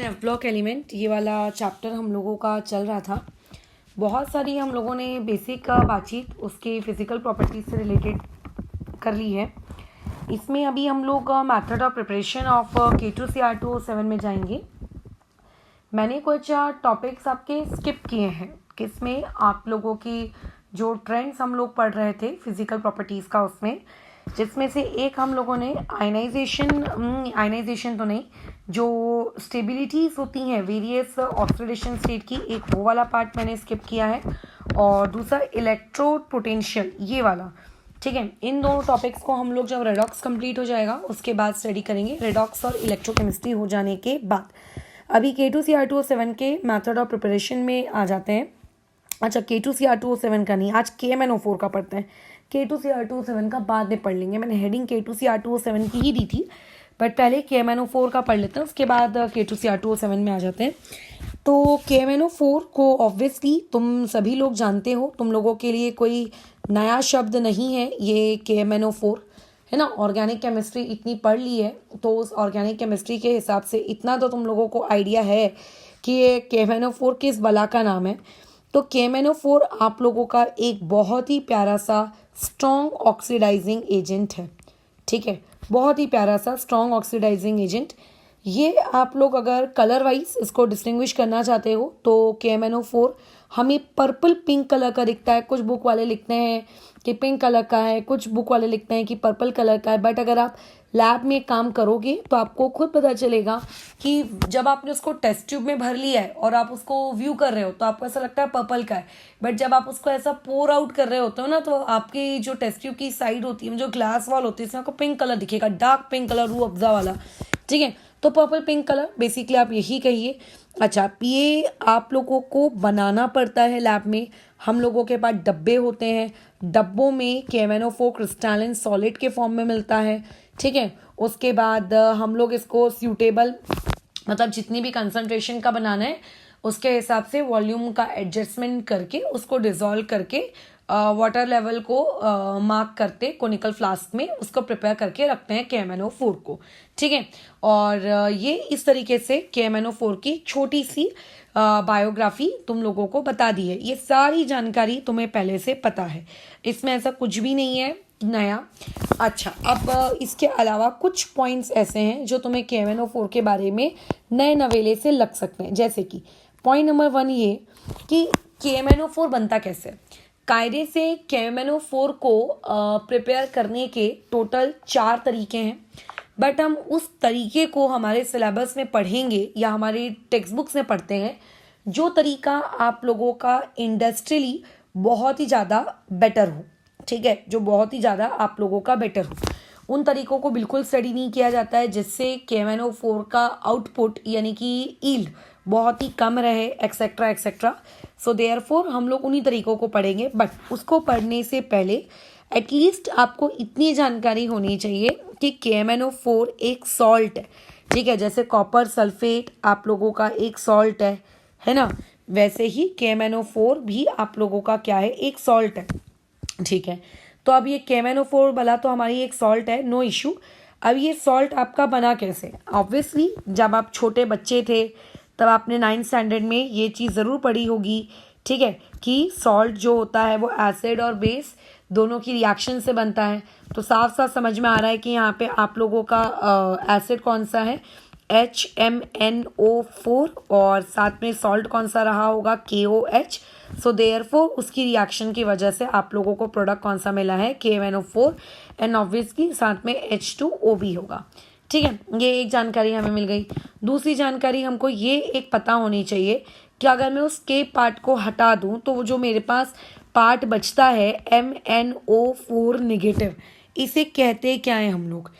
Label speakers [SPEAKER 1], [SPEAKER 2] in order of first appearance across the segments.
[SPEAKER 1] F block element ये वाला chapter हम लोगों का चल रहा था। बहुत सारी हम लोगों ने बेसिक बातचीत उसके फिजिकल प्रॉपर्टीज से रिलेटेड कर ली है। इसमें अभी हम लोग method of preparation of K2CR2O7 में जाएंगे। मैंने कुछ टॉपिक्स आपके स्किप किए हैं किसमें आप लोगों की जो ट्रेंड्स हम लोग पढ़ रहे थे फिजिकल प्रॉपर्टीज़ का, उसमें जिसमें से एक हम लोगों ने आयनाइजेशन तो नहीं, जो स्टेबिलिटीज़ होती हैं वेरियस ऑक्सीडेशन स्टेट की, एक वो वाला पार्ट मैंने स्किप किया है, और दूसरा इलेक्ट्रोड पोटेंशियल ये वाला। ठीक है, इन दोनों टॉपिक्स को हम लोग जब रेडॉक्स कंप्लीट हो जाएगा उसके बाद स्टडी करेंगे। रेडॉक्स और इलेक्ट्रोकेमिस्ट्री हो जाने के बाद अभी K2CR2O7 के मेथड ऑफ प्रिपरेशन में आ जाते हैं। अच्छा, K2CR2O7 का नहीं, आज KMnO4 का पढ़ते हैं। K2CR2O7 का बाद में पढ़ लेंगे। मैंने हेडिंग K2CR2O7 की ही दी थी, बट पहले KMnO4 का पढ़ लेते हैं, उसके बाद K2CR2O7 में आ जाते हैं। तो KMnO4 को ऑब्वियसली तुम सभी लोग जानते हो, तुम लोगों के लिए कोई नया शब्द नहीं है ये KMnO4, है ना। ऑर्गेनिक केमिस्ट्री इतनी पढ़ ली है तो उस ऑर्गेनिक केमिस्ट्री के हिसाब से इतना तो तुम लोगों को आइडिया है कि ये KMnO4 किस बला का नाम है। तो KMnO4 आप लोगों का एक बहुत ही प्यारा सा स्ट्रॉन्ग ऑक्सीडाइजिंग एजेंट है। ठीक है, बहुत ही प्यारा सा स्ट्रॉन्ग ऑक्सीडाइजिंग एजेंट। ये आप लोग अगर कलर वाइज इसको डिस्टिंग्विश करना चाहते हो तो KMnO4 हमें पर्पल पिंक कलर का दिखता है। कुछ बुक वाले लिखते हैं कि पिंक कलर का है, कुछ बुक वाले लिखते हैं कि पर्पल कलर का है, बट अगर आप लैब में काम करोगे तो आपको खुद पता चलेगा कि जब आपने उसको टेस्ट ट्यूब में भर लिया है और आप उसको व्यू कर रहे हो तो आपको ऐसा लगता है पर्पल का है, बट जब आप उसको ऐसा पोर आउट कर रहे होते हो ना तो आपकी जो टेस्ट ट्यूब की साइड होती है, जो ग्लास वॉल होती है, इसमें आपको पिंक कलर दिखेगा, dark pink colour, Rooh Afza वाला। ठीक है, तो पर्पल पिंक कलर बेसिकली आप यही कहिए। अच्छा, ये आप लोगों को बनाना पड़ता है लैब में। हम लोगों के पास डब्बे होते हैं, डब्बों में KMnO4 क्रिस्टलिन सॉलिड के फॉर्म में मिलता है। ठीक है, उसके बाद हम लोग इसको सूटेबल, मतलब जितनी भी कंसंट्रेशन का बनाना है उसके हिसाब से वॉल्यूम का एडजस्टमेंट करके उसको डिज़ोल्व करके वाटर लेवल को मार्क करते कोनिकल फ्लास्क में उसको प्रिपेयर करके रखते हैं KMnO4 को। ठीक है, और ये इस तरीके से KMnO4 की छोटी सी बायोग्राफी तुम लोगों को बता दी है। ये सारी जानकारी तुम्हें पहले से पता है, इसमें ऐसा कुछ भी नहीं है नया। अच्छा, अब इसके अलावा कुछ पॉइंट्स ऐसे हैं जो तुम्हें KMnO4 के बारे में नए नवेले से लग सकते हैं। जैसे कि पॉइंट नंबर 1 ये कि KMnO4 बनता कैसे। कायदे से KMnO4 को प्रिपेयर करने के टोटल 4 तरीके हैं, बट हम उस तरीके को हमारे सिलेबस में पढ़ेंगे या हमारे टेक्स्ट बुक्स में पढ़ते हैं जो तरीका आप लोगों का इंडस्ट्रियली बहुत ही ज़्यादा बेटर हो। ठीक है, जो बहुत ही ज़्यादा आप लोगों का बेटर हो, उन तरीकों को बिल्कुल स्टडी नहीं किया जाता है जिससे KMnO4 का आउटपुट यानी कि ईल्ड बहुत ही कम रहे, एक्सेट्रा एक्सेट्रा। सो देयरफॉर हम लोग उन्हीं तरीकों को पढ़ेंगे, बट उसको पढ़ने से पहले एटलीस्ट आपको इतनी जानकारी होनी चाहिए कि KMnO4 एक सॉल्ट है। ठीक है, जैसे कॉपर सल्फेट आप लोगों का एक सॉल्ट है ना, वैसे ही KMnO4 भी आप लोगों का क्या है, एक सॉल्ट है। ठीक है, तो अब ये KMnO4 वाला तो हमारी एक सॉल्ट है, नो इशू। अब ये सॉल्ट आपका बना कैसे। ऑब्वियसली जब आप छोटे बच्चे थे तब आपने 9th स्टैंडर्ड में ये चीज़ ज़रूर पढ़ी होगी। ठीक है, कि सॉल्ट जो होता है वो एसिड और बेस दोनों की रिएक्शन से बनता है। तो साफ साफ समझ में आ रहा है कि यहाँ पे आप लोगों का एसिड कौन सा है, HMnO4, और साथ में सॉल्ट कौन सा रहा होगा, KOH। सो देयरफॉर उसकी रिएक्शन की वजह से आप लोगों को प्रोडक्ट कौन सा मिला है, KMnO4, एंड ऑब्वियसली साथ में H2O भी होगा। ठीक है, ये एक जानकारी हमें मिल गई। दूसरी जानकारी हमको ये एक पता होनी चाहिए कि अगर मैं उस के पार्ट को हटा दूं तो वो जो मेरे पास पार्ट बचता है MnO4 नेगेटिव, इसे कहते क्या है हम लोग।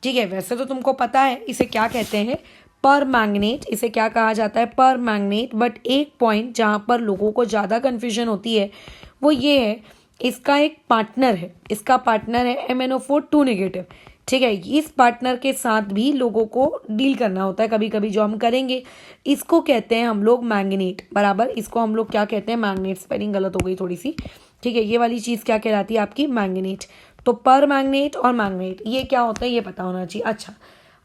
[SPEAKER 1] ठीक है, वैसे तो तुमको पता है इसे क्या कहते हैं, पर मैंगनेट। इसे क्या कहा जाता है, पर मैंगनेट। बट एक पॉइंट जहाँ पर लोगों को ज़्यादा कन्फ्यूजन होती है वो ये है, इसका एक पार्टनर है, इसका पार्टनर है MnO4 2 नेगेटिव। ठीक है, इस पार्टनर के साथ भी लोगों को डील करना होता है कभी कभी, जो हम करेंगे। इसको कहते हैं हम लोग मैंगनेट, बराबर। इसको हम लोग क्या कहते हैं, मैंगनेट। स्पेलिंग गलत हो गई थोड़ी सी। ठीक है, ये वाली चीज़ क्या कहलाती है आपकी, मैंगनेट। तो पर मैंगनेट और मैंगनेट ये क्या होता है ये पता होना चाहिए। अच्छा,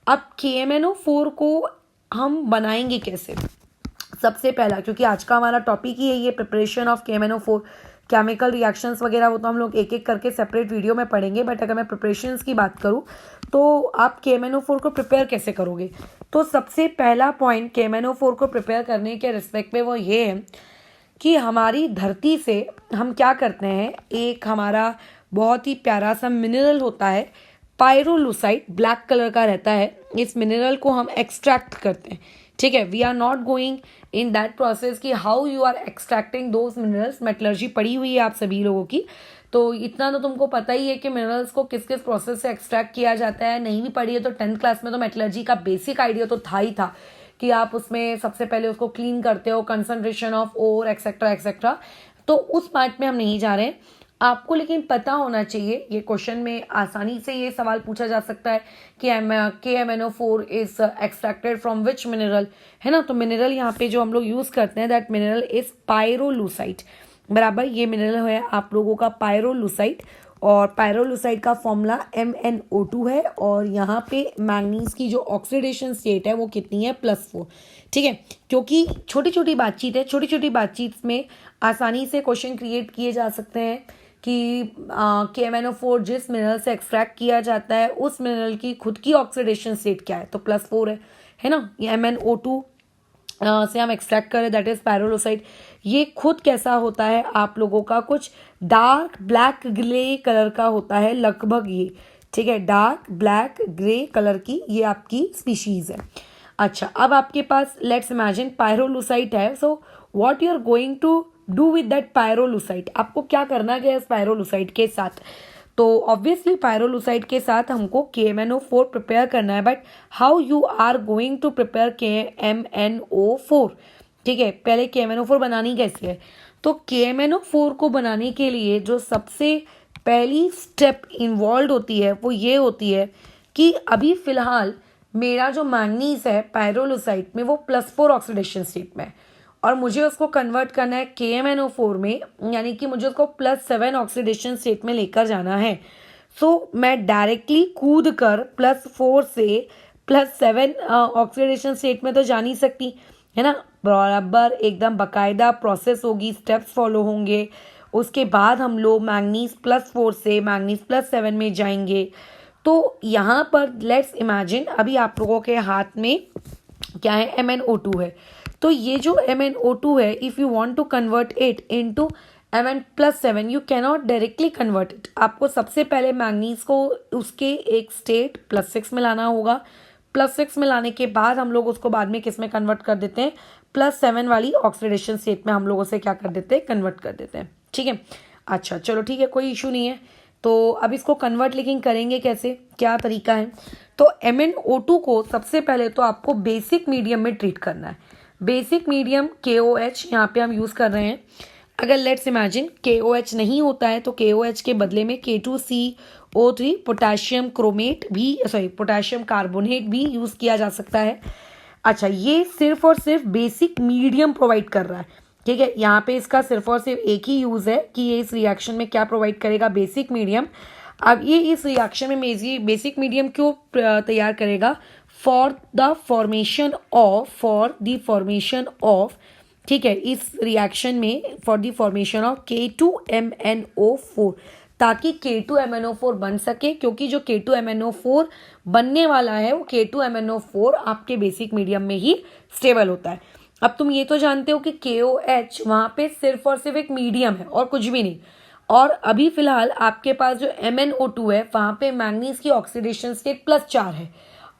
[SPEAKER 1] अब KMnO4 को हम बनाएंगे कैसे? सबसे पहला, क्योंकि आज का हमारा टॉपिक ही है ये preparation of KMnO4 chemical reactions वगैरह, वो तो हम लोग एक एक करके सेपरेट वीडियो में पढ़ेंगे, बट अगर मैं प्रिपरेशंस की बात करूँ तो आप KMnO4 को प्रिपेयर कैसे करोगे? तो सबसे पहला पॉइंट KMnO4 को प्रिपेयर करने के रिस्पेक्ट में वो ये है कि हमारी धरती से हम क्या करते हैं, एक हमारा बहुत ही प्यारा सा मिनरल होता है पायरोलुसाइट, ब्लैक कलर का रहता है। इस मिनरल को हम एक्सट्रैक्ट करते हैं, ठीक है। We are not going in that process कि how you are extracting those minerals. Metallurgy पढ़ी हुई है आप सभी लोगों की, तो इतना तो तुमको पता ही है कि मिनरल्स को किस किस प्रोसेस से एक्सट्रैक्ट किया जाता है। नहीं भी पढ़ी है तो 10th क्लास में तो मेटलर्जी का बेसिक आइडिया तो था ही था कि आप उसमें सबसे पहले उसको क्लीन करते हो, concentration of ore etcetera etcetera. तो उस पार्ट में हम नहीं जा रहे हैं आपको, लेकिन पता होना चाहिए। ये क्वेश्चन में आसानी से ये सवाल पूछा जा सकता है कि KMnO4 is extracted from which mineral, है ना। तो मिनरल यहाँ पे जो हम लोग यूज करते हैं, दैट मिनरल इज पायरोलुसाइट, बराबर। ये मिनरल है आप लोगों का पायरोलुसाइट, और पायरोलुसाइट का फॉर्मूला MnO2 है, और यहाँ पे मैंगनीज की जो ऑक्सीडेशन स्टेट है वो कितनी है, +4, ठीक है। क्योंकि छोटी छोटी बातचीत है, छोटी छोटी बातचीत में आसानी से क्वेश्चन क्रिएट किए जा सकते हैं कि KMnO4 जिस मिनरल से एक्सट्रैक्ट किया जाता है उस मिनरल की खुद की ऑक्सीडेशन स्टेट क्या है, तो +4 है ना। ये MnO2 से हम एक्सट्रैक्ट करें, दैट इज पायरोलोसाइट। ये खुद कैसा होता है आप लोगों का, कुछ डार्क ब्लैक ग्रे कलर का होता है लगभग ये, ठीक है। डार्क ब्लैक ग्रे कलर की ये आपकी स्पीशीज है। अच्छा, अब आपके पास लेट्स इमेजिन पायरोलुसाइट है। So what you are going to do with that pyrolusite, आपको क्या करना है इस पायरोलुसाइट के साथ? तो ऑब्वियसली पायरोलुसाइट के साथ हमको KMnO4 प्रिपेयर करना है, but how you are going to prepare KMnO4, ठीक है। पहले KMnO4 बनानी कैसे है? तो KMnO4 को बनाने के लिए जो सबसे पहली स्टेप इन्वॉल्व होती है वो ये होती है कि अभी फिलहाल मेरा जो मैंगनीज है पायरोलुसाइट में वो +4 ऑक्सीडेशन स्टेट में है, और मुझे उसको कन्वर्ट करना है KMnO4 में, यानी कि मुझे उसको +7 ऑक्सीडेशन स्टेट में लेकर जाना है। सो मैं डायरेक्टली कूद कर +4 से +7 ऑक्सीडेशन स्टेट में तो जा नहीं सकती, है ना। बराबर एकदम बाकायदा प्रोसेस होगी, स्टेप्स फॉलो होंगे। उसके बाद हम लोग मैंगनीज +4 से मैंगनीज +7 में जाएंगे। तो यहाँ पर लेट्स इमेजिन अभी आप लोगों के हाथ में क्या है, MnO2 है। तो ये जो MnO2 है, if you want to convert it into Mn+7, you cannot directly convert it. आपको सबसे पहले मैंगनीज को उसके एक स्टेट +6 में लाना होगा। +6 में लाने के बाद हम लोग उसको बाद में किस में कन्वर्ट कर देते हैं, +7 वाली ऑक्सीडेशन स्टेट में हम लोग उसे क्या कर देते हैं, कन्वर्ट कर देते हैं, ठीक है। अच्छा चलो ठीक है, कोई इशू नहीं है। तो अब इसको कन्वर्ट लेकिन करेंगे कैसे, क्या तरीका है? तो MnO2 को सबसे पहले तो आपको बेसिक मीडियम में ट्रीट करना है। बेसिक मीडियम KOH यहाँ पे हम यूज़ कर रहे हैं। अगर लेट्स इमेजिन KOH नहीं होता है तो KOH के बदले में K2CO3 पोटेशियम क्रोमेट भी, पोटेशियम कार्बोनेट भी यूज़ किया जा सकता है। अच्छा, ये सिर्फ और सिर्फ बेसिक मीडियम प्रोवाइड कर रहा है, ठीक है। यहाँ पे इसका सिर्फ और सिर्फ एक ही यूज़ है कि ये इस रिएक्शन में क्या प्रोवाइड करेगा, बेसिक मीडियम। अब ये इस रिएक्शन में बेसिक मीडियम क्यों तैयार करेगा, फॉर द फॉर्मेशन ऑफ, ठीक है, इस रिएक्शन में for the formation of K2MnO4, ताकि K2MnO4 बन सके, क्योंकि जो K2MnO4 बनने वाला है वो K2MnO4 आपके बेसिक मीडियम में ही स्टेबल होता है। अब तुम ये तो जानते हो कि KOH वहाँ पे सिर्फ और सिर्फ एक मीडियम है और कुछ भी नहीं, और अभी फिलहाल आपके पास जो MnO2 है वहाँ पे मैंगनीज की ऑक्सीडेशन स्टेट +4 है।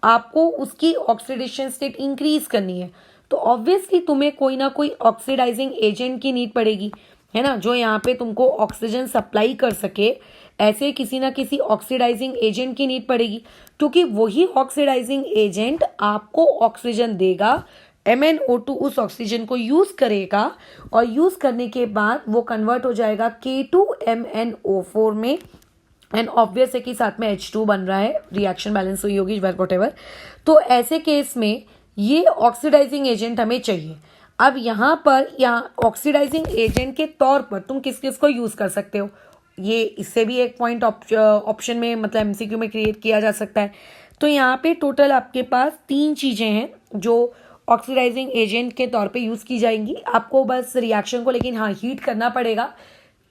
[SPEAKER 1] आपको उसकी ऑक्सीडेशन स्टेट इंक्रीज करनी है, तो ऑब्वियसली तुम्हें कोई ना कोई ऑक्सीडाइजिंग एजेंट की नीड पड़ेगी, है ना, जो यहाँ पे तुमको ऑक्सीजन सप्लाई कर सके। ऐसे किसी ना किसी ऑक्सीडाइजिंग एजेंट की नीड पड़ेगी, क्योंकि वही ऑक्सीडाइजिंग एजेंट आपको ऑक्सीजन देगा। MnO2 उस ऑक्सीजन को यूज करेगा, और यूज करने के बाद वो कन्वर्ट हो जाएगा K2MnO4 में, एंड ऑब्वियस है कि साथ में H2 बन रहा है, रिएक्शन बैलेंस हुई होगी व्हाटएवर। तो ऐसे केस में ये ऑक्सीडाइजिंग एजेंट हमें चाहिए। अब यहाँ पर ऑक्सीडाइजिंग एजेंट के तौर पर तुम किस किस को यूज कर सकते हो, ये इससे भी एक पॉइंट ऑप्शन में मतलब MCQ में क्रिएट किया जा सकता है। तो यहाँ पे टोटल आपके पास 3 चीज़ें हैं जो ऑक्सीडाइजिंग एजेंट के तौर पे यूज़ की जाएंगी। आपको बस रिएक्शन को लेकिन हाँ हीट करना पड़ेगा,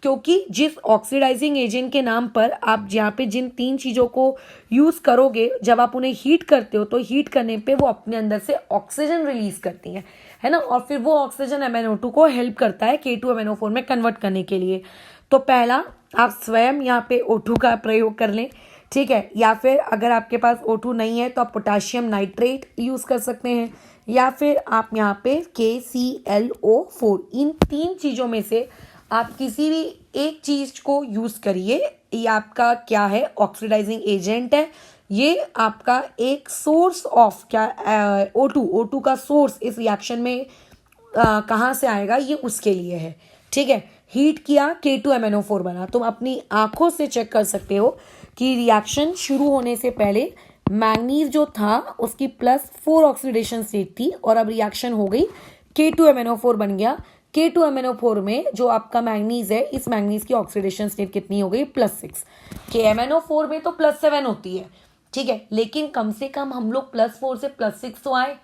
[SPEAKER 1] क्योंकि जिस ऑक्सीडाइजिंग एजेंट के नाम पर आप यहाँ पे जिन 3 चीज़ों को यूज़ करोगे, जब आप उन्हें हीट करते हो तो हीट करने पे वो अपने अंदर से ऑक्सीजन रिलीज करती हैं, है ना, और फिर वो ऑक्सीजन MnO2 को हेल्प करता है K2MnO4 में कन्वर्ट करने के लिए। तो पहला आप स्वयं यहाँ पे O2 का प्रयोग कर लें, ठीक है, या फिर अगर आपके पास O2 नहीं है तो आप पोटाशियम नाइट्रेट यूज़ कर सकते हैं, या फिर आप यहाँ पे KClO4, इन 3 चीज़ों में से आप किसी भी एक चीज़ को यूज़ करिए। ये आपका क्या है, ऑक्सीडाइजिंग एजेंट है। ये आपका एक सोर्स ऑफ क्या O2 का सोर्स इस रिएक्शन में कहाँ से आएगा, ये उसके लिए है, ठीक है। हीट किया, K2MnO4 बना। तुम अपनी आंखों से चेक कर सकते हो कि रिएक्शन शुरू होने से पहले मैंगनीज जो था उसकी +4 ऑक्सीडेशन स्टेट थी, और अब रिएक्शन हो गई, K2MnO4 बन गया। K2MnO4 में जो आपका मैंगनीज है, इस मैंगनीज की ऑक्सीडेशन स्टेट कितनी हो गई, +6। KMnO4 में तो +7 होती है, ठीक है, लेकिन कम से कम हम लोग +4 से +6 तो आए,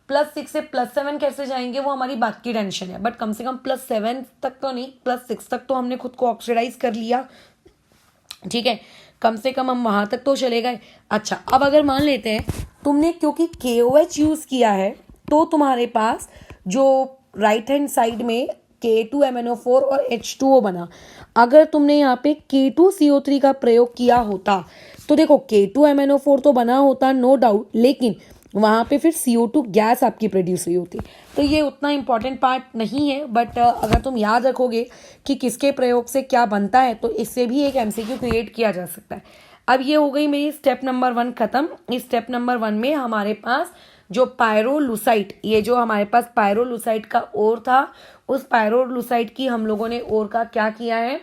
[SPEAKER 1] +6 से +7 कैसे जाएंगे वो हमारी बात की टेंशन है, बट कम से कम +7 तक तो नहीं, +6 तक तो हमने खुद को ऑक्सीडाइज कर लिया, ठीक है, कम से कम हम वहां तक तो चले गए। अच्छा, अब अगर मान लेते हैं तुमने क्योंकि KOH यूज किया है, तो तुम्हारे पास जो राइट हैंड साइड में K2MnO4 और H2O बना। अगर तुमने यहाँ पे K2CO3 का प्रयोग किया होता तो देखो K2MnO4 तो बना होता नो डाउट, लेकिन वहाँ पे फिर CO2 गैस आपकी प्रोड्यूस हुई होती। तो ये उतना इंपॉर्टेंट पार्ट नहीं है, बट अगर तुम याद रखोगे कि किसके प्रयोग से क्या बनता है तो इससे भी एक MCQ क्रिएट किया जा सकता है। अब ये हो गई मेरी स्टेप नंबर 1 खत्म। इस स्टेप नंबर 1 में हमारे पास जो पायरोलुसाइट, ये जो हमारे पास पायरोलुसाइट का ओर था, उस पायरोलुसाइट की हम लोगों ने ओर का क्या किया है,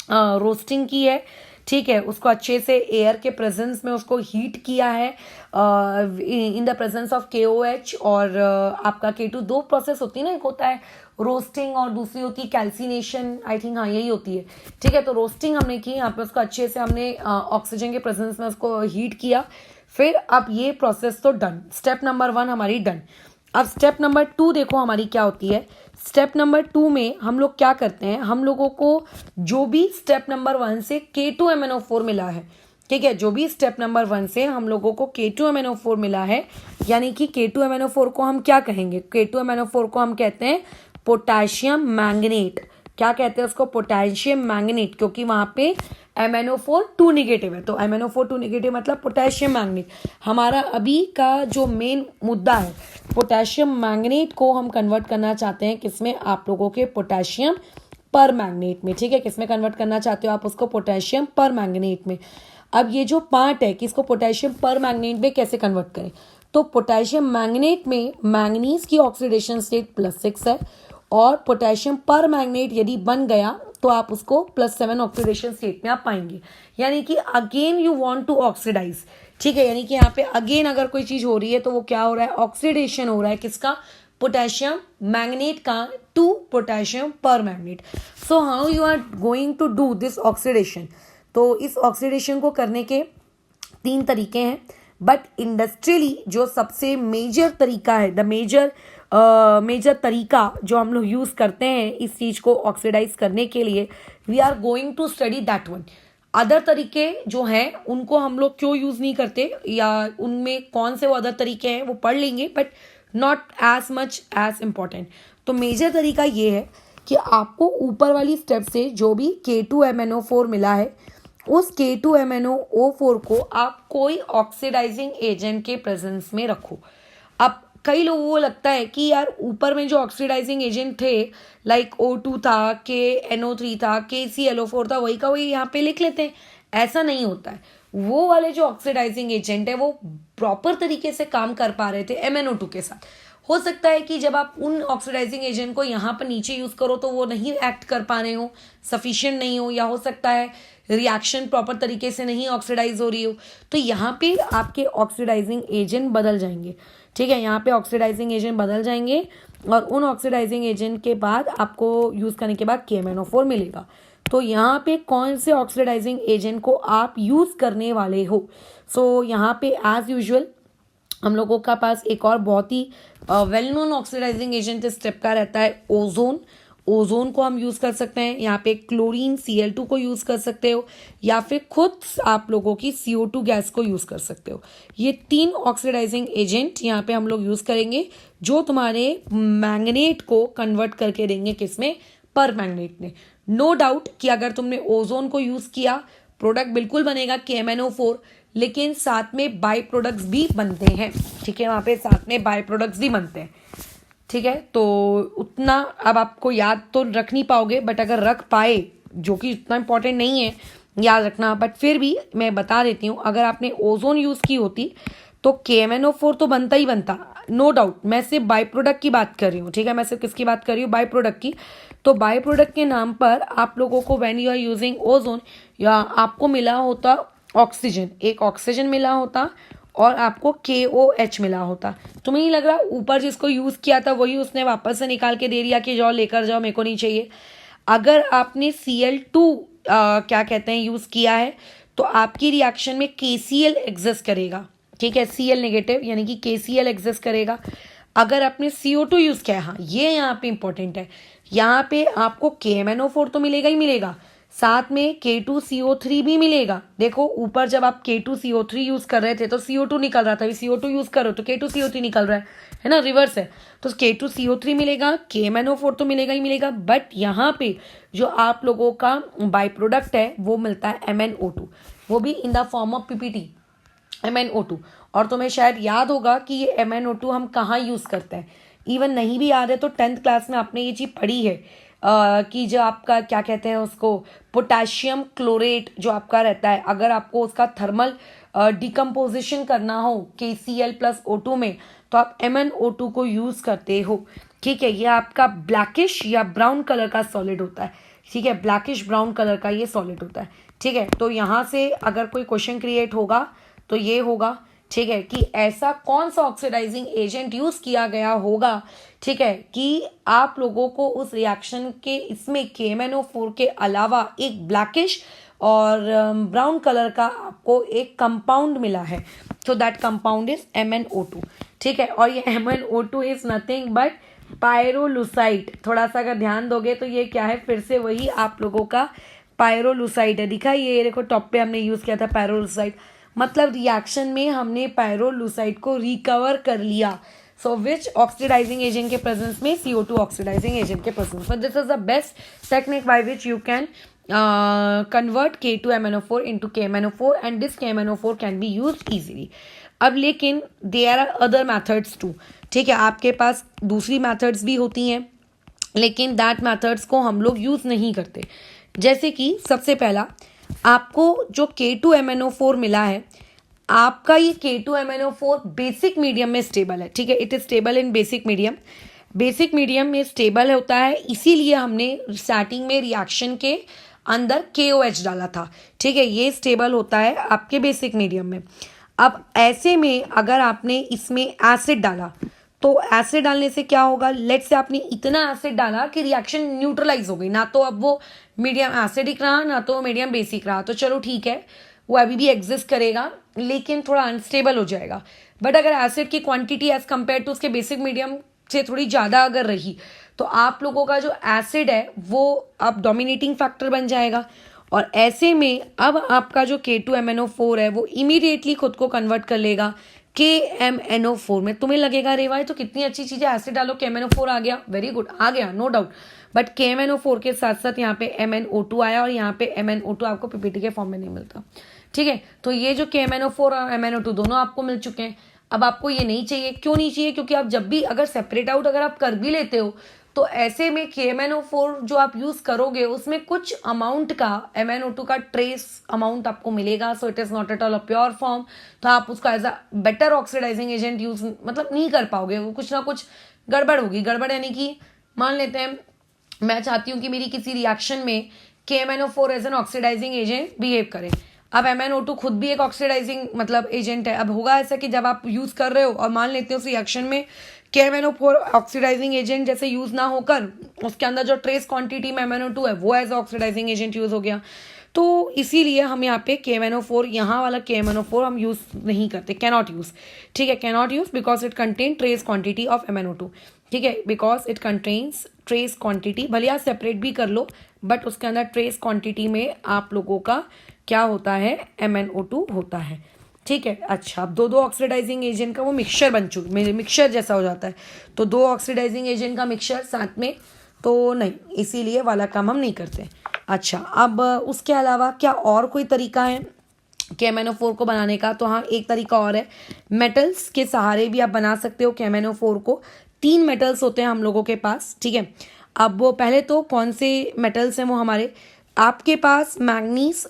[SPEAKER 1] रोस्टिंग की है, ठीक है, उसको अच्छे से एयर के प्रेजेंस में उसको हीट किया है in the presence of KOH और आपका K2। 2 प्रोसेस होती है ना, एक होता है रोस्टिंग और दूसरी होती है कैल्सिनेशन, आई थिंक हाँ यही होती है, ठीक है। तो रोस्टिंग हमने की, यहाँ पे उसको अच्छे से हमने ऑक्सीजन के प्रेजेंस में उसको हीट किया, फिर अब ये प्रोसेस तो डन, स्टेप नंबर 1 हमारी डन। अब स्टेप नंबर 2 देखो हमारी क्या होती है। स्टेप नंबर 2 में हम लोग क्या करते हैं, हम लोगों को जो भी स्टेप नंबर 1 से K2MnO4 मिला है, ठीक है, जो भी स्टेप नंबर 1 से हम लोगों को K2MnO4 मिला है, यानी कि K2MnO4 को हम क्या कहेंगे, K2MnO4 को हम कहते हैं पोटेशियम मैंगनेट। क्या कहते हैं उसको, पोटेशियम मैंगनेट, क्योंकि वहां पे MnO4 2 निगेटिव है, तो MnO4 2 निगेटिव मतलब पोटेशियम मैंगनेट। हमारा अभी का जो मेन मुद्दा है, पोटेशियम मैंगनेट को हम कन्वर्ट करना चाहते हैं किसमें, आप लोगों के पोटेशियम पर मैंगनेट में, ठीक है, किसमें कन्वर्ट करना चाहते हो आप उसको, पोटेशियम पर मैंगनेट में। अब ये जो पार्ट है कि इसको पोटेशियम पर मैंगनेट में कैसे कन्वर्ट करें, तो पोटेशियम मैंगनेट में मैंगनीज की ऑक्सीडेशन स्टेट +6 है, और पोटेशियम पर मैंगनेट यदि बन गया तो आप उसको +7 ऑक्सीडेशन स्टेट में आप पाएंगे, यानी कि again you want to oxidise, ठीक है, यानी कि यहाँ पे अगेन अगर कोई चीज हो रही है तो वो क्या हो रहा है, ऑक्सीडेशन हो रहा है किसका, पोटेशियम मैंगनेट का to potassium permanganate. So how you are going to do this oxidation, तो इस ऑक्सीडेशन को करने के 3 तरीके हैं, बट इंडस्ट्रियली जो सबसे मेजर तरीका है, द मेजर तरीका जो हम लोग यूज करते हैं इस चीज को ऑक्सीडाइज करने के लिए, we are going to study that one. Other तरीके जो हैं उनको हम लोग क्यों यूज नहीं करते, या उनमें कौन से वो अदर तरीके हैं वो पढ़ लेंगे, but not as much as important. तो मेजर तरीका ये है कि आपको ऊपर वाली स्टेप से जो भी K2MnO4 मिला है, उस K2MnO4 को आप कोई ऑक्सीडाइजिंग एजेंट के प्रेजेंस में रखो। अब कई लोगों को लगता है कि यार ऊपर में जो ऑक्सीडाइजिंग एजेंट थे, लाइक O2 था, KNO3 था, KClO4 था, वही का वही यहाँ पे लिख लेते हैं। ऐसा नहीं होता है, वो वाले जो ऑक्सीडाइजिंग एजेंट है वो प्रॉपर तरीके से काम कर पा रहे थे MnO2 के साथ। हो सकता है कि जब आप उन ऑक्सीडाइजिंग एजेंट को यहाँ पर नीचे यूज करो तो वो नहीं एक्ट कर पा रहे हो, सफिशिएंट नहीं हो, या हो सकता है रिएक्शन प्रॉपर तरीके से नहीं ऑक्सीडाइज हो रही हो, तो यहाँ पे आपके ऑक्सीडाइजिंग एजेंट बदल जाएंगे, ठीक है, यहाँ पे ऑक्सीडाइजिंग एजेंट बदल जाएंगे, और उन ऑक्सीडाइजिंग एजेंट के बाद आपको यूज करने के बाद KMnO4 मिलेगा। तो यहाँ पे कौन से ऑक्सीडाइजिंग एजेंट को आप यूज़ करने वाले हो। सो यहाँ पे एज यूजुअल हम लोगों का पास एक और बहुत ही वेल नोन ऑक्सीडाइजिंग एजेंट इस स्टेप का रहता है ओजोन। ओजोन को हम यूज़ कर सकते हैं, यहाँ पे क्लोरीन Cl2 को यूज़ कर सकते हो, या फिर खुद आप लोगों की CO2 गैस को यूज़ कर सकते हो। ये 3 ऑक्सीडाइजिंग एजेंट यहाँ पे हम लोग यूज़ करेंगे जो तुम्हारे मैंगनेट को कन्वर्ट करके देंगे किसमें, पर मैंगनेट में। नो डाउट कि अगर तुमने ओजोन को यूज़ किया प्रोडक्ट बिल्कुल बनेगा KMnO4, लेकिन साथ में बाई प्रोडक्ट्स भी बनते हैं। ठीक है, वहाँ पे साथ में बाई प्रोडक्ट्स भी बनते हैं। ठीक है, तो उतना अब आपको याद तो रख नहीं पाओगे, बट अगर रख पाए, जो कि इतना इंपॉर्टेंट नहीं है याद रखना, बट फिर भी मैं बता देती हूँ, अगर आपने ओजोन यूज़ की होती तो KMnO4 तो बनता ही बनता, नो डाउट। मैं सिर्फ बाई प्रोडक्ट की बात कर रही हूँ। ठीक है, मैं सिर्फ किसकी बात कर रही हूँ, बाई प्रोडक्ट की। तो बाई प्रोडक्ट के नाम पर आप लोगों को when you are using ozone, या आपको मिला होता ऑक्सीजन, एक ऑक्सीजन मिला होता और आपको KOH मिला होता। तुम्हें नहीं लग रहा ऊपर जिसको यूज़ किया था वही उसने वापस से निकाल के दे दिया कि जाओ लेकर जाओ, मेरे को नहीं चाहिए। अगर आपने Cl2 क्या कहते हैं यूज़ किया है, तो आपकी रिएक्शन में KCl एग्जिस्ट करेगा। ठीक है, Cl नेगेटिव यानी कि KCl एग्जिस्ट करेगा। अगर आपने CO2 यूज़ किया है, हाँ ये यहाँ पे इंपॉर्टेंट है, यहाँ पे आपको KMnO4 तो मिलेगा ही मिलेगा, साथ में K2CO3 भी मिलेगा। देखो ऊपर जब आप K2CO3 यूज़ कर रहे थे तो CO2 निकल रहा था, अभी CO2 यूज़ करो तो K2CO3 निकल रहा है ना, रिवर्स है। तो K2CO3 मिलेगा, KMnO4 तो मिलेगा ही मिलेगा, बट यहाँ पे जो आप लोगों का बाई प्रोडक्ट है वो मिलता है MnO2, वो भी in the form of PPT MnO2। और तुम्हें शायद याद होगा कि ये MnO2 हम कहाँ यूज़ करते हैं। इवन नहीं भी याद है तो 10th क्लास में आपने ये चीज़ पढ़ी है कि जो आपका क्या कहते हैं उसको, पोटाशियम क्लोरेट जो आपका रहता है, अगर आपको उसका थर्मल डिकम्पोजिशन करना हो KCl+O2 में, तो आप MnO2 को यूज़ करते हो। ठीक है, ये आपका ब्लैकिश या ब्राउन कलर का सॉलिड होता है। ठीक है, ब्लैकिश ब्राउन कलर का ये सॉलिड होता है। ठीक है, तो यहाँ से अगर कोई क्वेश्चन क्रिएट होगा तो ये होगा, ठीक है, कि ऐसा कौन सा ऑक्सीडाइजिंग एजेंट यूज किया गया होगा, ठीक है, कि आप लोगों को उस रिएक्शन के इसमें KMnO4 के अलावा एक ब्लैकिश और ब्राउन कलर का आपको एक कंपाउंड मिला है। So that compound is MnO2। ठीक है, और ये MnO2 इज नथिंग बट पायरोलुसाइड। थोड़ा सा अगर ध्यान दोगे तो ये क्या है, फिर से वही आप लोगों का पायरोलुसाइड है। दिखा ये देखो टॉप पे हमने यूज किया था पायरोलुसाइड, मतलब रिएक्शन में हमने पायरोलुसाइड को रिकवर कर लिया। सो विच ऑक्सीडाइजिंग एजेंट के प्रेजेंस में, CO2 ऑक्सीडाइजिंग एजेंट के प्रेजेंस में। This is the best technique by which you can convert K2MnO4 into KMnO4 and this KMnO4 can be used easily। अब लेकिन there are other methods too। ठीक है, आपके पास दूसरी methods भी होती हैं, लेकिन that methods को हम लोग यूज़ नहीं करते। जैसे कि सबसे पहला, आपको जो K2MnO4 मिला है, आपका ये K2MnO4 बेसिक मीडियम में स्टेबल है। ठीक है, it is stable in basic medium. Basic medium में स्टेबल होता है, इसीलिए हमने स्टार्टिंग में रिएक्शन के अंदर KOH डाला था। ठीक है, ये स्टेबल होता है आपके बेसिक मीडियम में। अब ऐसे में अगर आपने इसमें एसिड डाला, तो एसिड डालने से क्या होगा, लेट्स से आपने इतना एसिड डाला कि रिएक्शन न्यूट्रलाइज हो गई, ना तो अब वो मीडियम एसिडिक रहा ना तो मीडियम बेसिक रहा, तो चलो ठीक है वो अभी भी एग्जिस्ट करेगा लेकिन थोड़ा अनस्टेबल हो जाएगा। बट अगर एसिड की क्वांटिटी एज कम्पेयर टू उसके बेसिक मीडियम से थोड़ी ज़्यादा अगर रही, तो आप लोगों का जो एसिड है वो अब डोमिनेटिंग फैक्टर बन जाएगा, और ऐसे में अब आपका जो K2MnO4 है वो इमीडिएटली खुद को कन्वर्ट कर लेगा KMnO4 में। तुम्हें लगेगा रे भाई तो कितनी अच्छी चीज़ है, एसिड डालो KMnO4 आ गया, वेरी गुड आ गया, नो डाउट। बट KMnO4 के साथ साथ यहाँ पे MnO2 आया, और यहाँ पे MnO2 आपको PPT के फॉर्म में नहीं मिलता। ठीक है, तो ये जो KMnO4 और MnO2 दोनों आपको मिल चुके हैं। अब आपको ये नहीं चाहिए, क्यों नहीं चाहिए, क्योंकि आप जब भी अगर सेपरेट आउट अगर आप कर भी लेते हो, तो ऐसे में KMnO4 जो आप यूज़ करोगे उसमें कुछ अमाउंट का MnO2 का ट्रेस अमाउंट आपको मिलेगा। So it is not at all a pure form, तो आप उसका as a better oxidizing agent use मतलब नहीं कर पाओगे, वो कुछ ना कुछ गड़बड़ होगी। गड़बड़ यानी कि मान लेते हैं मैं चाहती हूँ कि मेरी किसी रिएक्शन में KMnO4 as an oxidizing agent behave करे। अब MnO2 खुद भी एक ऑक्सीडाइजिंग मतलब एजेंट है। अब होगा ऐसा कि जब आप यूज़ कर रहे हो और मान लेते हो उस रिएक्शन में KMnO4 ऑक्सीडाइजिंग एजेंट जैसे यूज़ ना होकर उसके अंदर जो ट्रेस क्वांटिटी में MnO2 है वो एज ऑक्सीडाइजिंग एजेंट यूज़ हो गया, तो इसीलिए हम यहाँ पे KMnO4, यहाँ वाला KMnO4 हम यूज़ नहीं करते, कैनॉट यूज़। ठीक है, cannot use because it contain trace quantity of MnO2। ठीक है, because it contains trace quantity, भले आप सेपरेट भी कर लो बट उसके अंदर ट्रेस क्वांटिटी में आप लोगों का क्या होता है, MnO2 होता है। ठीक है, अच्छा, अब दो ऑक्सीडाइजिंग एजेंट का वो मिक्सचर बन चुकी, मिक्सचर जैसा हो जाता है, तो दो ऑक्सीडाइजिंग एजेंट का मिक्सचर साथ में तो नहीं, इसीलिए वाला काम हम नहीं करते। अच्छा, अब उसके अलावा क्या और कोई तरीका है KMnO4 को बनाने का? तो हाँ, एक तरीका और है, मेटल्स के सहारे भी आप बना सकते हो KMnO4 को। 3 मेटल्स होते हैं हम लोगों के पास। ठीक है, अब वो पहले तो कौन से मेटल्स हैं वो हमारे, आपके पास मैंगनीज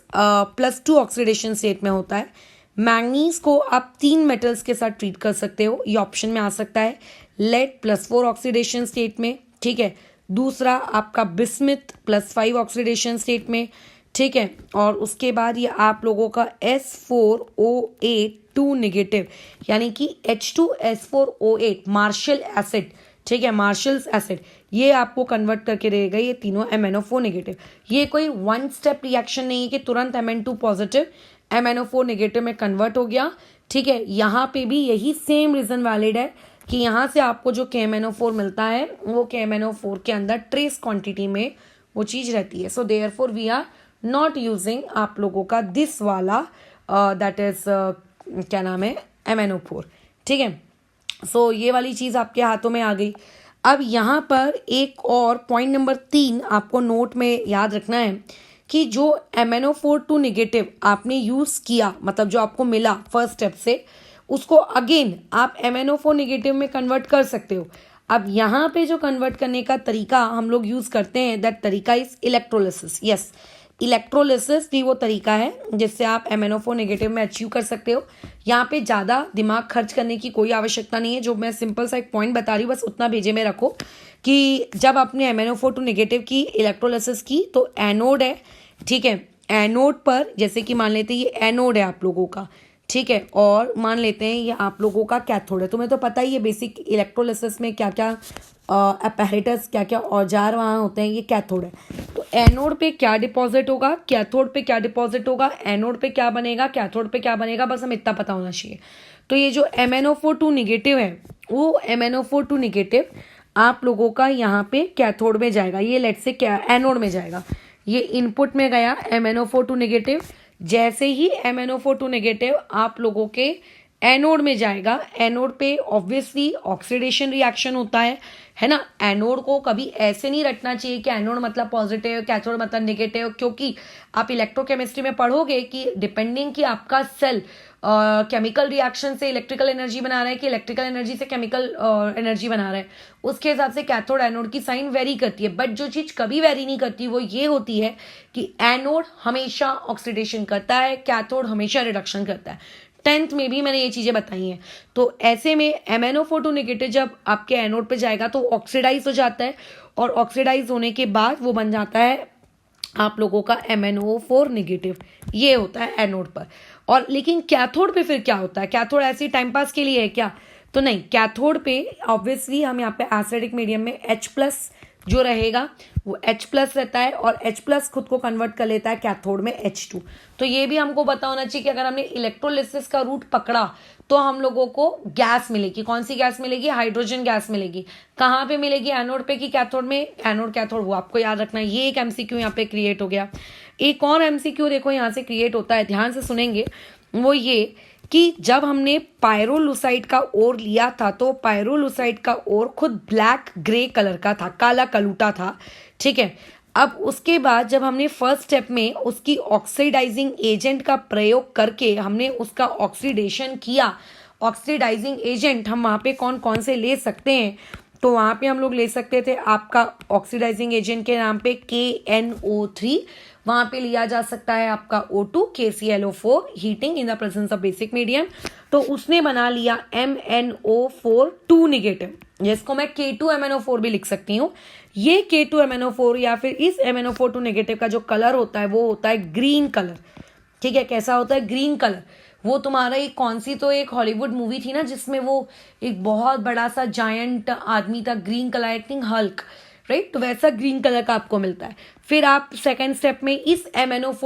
[SPEAKER 1] +2 ऑक्सीडेशन स्टेट में होता है। मैंगनीज को आप 3 मेटल्स के साथ ट्रीट कर सकते हो, ये ऑप्शन में आ सकता है। लेड +4 ऑक्सीडेशन स्टेट में। ठीक है, दूसरा आपका बिस्मिथ +5 ऑक्सीडेशन स्टेट में। ठीक है, और उसके बाद ये आप लोगों का S4O8 नेगेटिव यानी कि H2S4O8 मार्शल एसिड। ठीक है, मार्शल्स एसिड, ये आपको कन्वर्ट करके देगा ये तीनों MnO4 नेगेटिव। ये कोई वन स्टेप रिएक्शन नहीं है कि तुरंत Mn2 पॉजिटिव MnO4 नेगेटिव में कन्वर्ट हो गया। ठीक है, यहाँ पे भी यही सेम रीज़न वैलिड है कि यहाँ से आपको जो KMnO4 मिलता है वो KMnO4 के अंदर ट्रेस क्वांटिटी में वो चीज़ रहती है। So therefore we are not using आप लोगों का दिस वाला दैट इज क्या नाम है, MnO4। ठीक है, सो ये वाली चीज़ आपके हाथों में आ गई। अब यहाँ पर एक और पॉइंट नंबर 3 आपको नोट में याद रखना है कि जो MnO4 नेगेटिव आपने यूज़ किया, मतलब जो आपको मिला फर्स्ट स्टेप से, उसको अगेन आप MnO4 नेगेटिव में कन्वर्ट कर सकते हो। अब यहाँ पे जो कन्वर्ट करने का तरीका हम लोग यूज़ करते हैं, दैट तरीका इज इलेक्ट्रोलिसिस। यस, इलेक्ट्रोलिसिस भी वो तरीका है जिससे आप MnO4 नेगेटिव में अचीव कर सकते हो। यहाँ पे ज़्यादा दिमाग खर्च करने की कोई आवश्यकता नहीं है, जो मैं सिंपल सा एक पॉइंट बता रही हूँ बस उतना भेजे में रखो कि जब आपने MnO4 नेगेटिव की इलेक्ट्रोलिसिस की तो एनोड है। ठीक है, एनोड पर जैसे कि मान लेते हैं ये एनोड है आप लोगों का। ठीक है, और मान लेते हैं ये आप लोगों का कैथोड है। तुम्हें तो पता ही है बेसिक इलेक्ट्रोलिसिस में क्या क्या अपैरेटस, क्या क्या औजार वहाँ होते हैं, ये कैथोड है। तो एनोड पे क्या डिपॉजिट होगा, कैथोड पे क्या डिपॉजिट होगा, एनोड पे क्या बनेगा, कैथोड पे क्या बनेगा, बस हमें इतना पता होना चाहिए। तो ये जो MnO4 नेगेटिव है वो MnO4 नेगेटिव आप लोगों का यहाँ पे कैथोड में जाएगा, ये लेट से क्या एनोड में जाएगा। ये इनपुट में गया MnO4 नेगेटिव, जैसे ही MnO4 नेगेटिव आप लोगों के एनोड में जाएगा, एनोड पे ऑब्वियसली ऑक्सीडेशन रिएक्शन होता है ना। एनोड को कभी ऐसे नहीं रखना चाहिए कि एनोड मतलब पॉजिटिव, कैथोड मतलब नेगेटिव, क्योंकि आप इलेक्ट्रोकेमिस्ट्री में पढ़ोगे कि डिपेंडिंग कि आपका सेल केमिकल रिएक्शन से इलेक्ट्रिकल एनर्जी बना रहा है कि इलेक्ट्रिकल एनर्जी से केमिकल एनर्जी बना रहा है, उसके हिसाब से कैथोड एनोड की साइन वेरी करती है। बट जो चीज़ कभी वेरी नहीं करती वो ये होती है कि एनोड हमेशा ऑक्सीडेशन करता है, कैथोड हमेशा रिडक्शन करता है। 10th में भी मैंने ये चीज़ें बताई हैं। तो ऐसे में MnO4 नेगेटिव जब आपके एनोड पे जाएगा तो ऑक्सीडाइज हो जाता है, और ऑक्सीडाइज होने के बाद वो बन जाता है आप लोगों का MnO4 नेगेटिव। ये होता है एनोड पर। और लेकिन कैथोड पे फिर क्या होता है? कैथोड ऐसी टाइम पास के लिए है क्या? तो नहीं, कैथोड पे ऑब्वियसली हम यहाँ पे एसिडिक मीडियम में H+ जो रहेगा वो H+ रहता है, और H+ खुद को कन्वर्ट कर लेता है कैथोड में H2। तो ये भी हमको पता होना चाहिए कि अगर हमने इलेक्ट्रोलिसिस का रूट पकड़ा तो हम लोगों को गैस मिलेगी। कौन सी गैस मिलेगी? हाइड्रोजन गैस मिलेगी। कहाँ पे मिलेगी? एनोड पे कि कैथोड में? एनोड कैथोड, वो आपको याद रखना है। ये एक MCQ यहाँ पे क्रिएट हो गया। एक और MCQ देखो यहाँ से क्रिएट होता है, ध्यान से सुनेंगे, वो ये कि जब हमने पायरोलुसाइड का ओर लिया था तो पायरोलुसाइड का ओर खुद ब्लैक ग्रे कलर का था, काला कलूटा था। ठीक है, अब उसके बाद जब हमने फर्स्ट स्टेप में उसकी ऑक्सीडाइजिंग एजेंट का प्रयोग करके हमने उसका ऑक्सीडेशन किया, ऑक्सीडाइजिंग एजेंट हम वहाँ पे कौन कौन से ले सकते हैं? तो वहाँ पे हम लोग ले सकते थे आपका ऑक्सीडाइजिंग एजेंट के नाम पे KNO3, वहाँ पे लिया जा सकता है आपका O2, KClO4, heating in the presence of basic medium. तो उसने बना लिया MnO4 नेगेटिव, जिसको मैं K2MnO4 भी लिख सकती हूँ। ये K2MnO4 या फिर इस MnO4 नेगेटिव का जो कलर होता है वो होता है ग्रीन कलर। ठीक है, कैसा होता है, ग्रीन कलर। वो तुम्हारा एक कौन सी तो एक हॉलीवुड मूवी थी ना जिसमें वो एक बहुत बड़ा सा जायंट आदमी था, green colour, I think Hulk, right. तो वैसा ग्रीन कलर का आपको मिलता है। फिर आप सेकेंड स्टेप में इस MnO4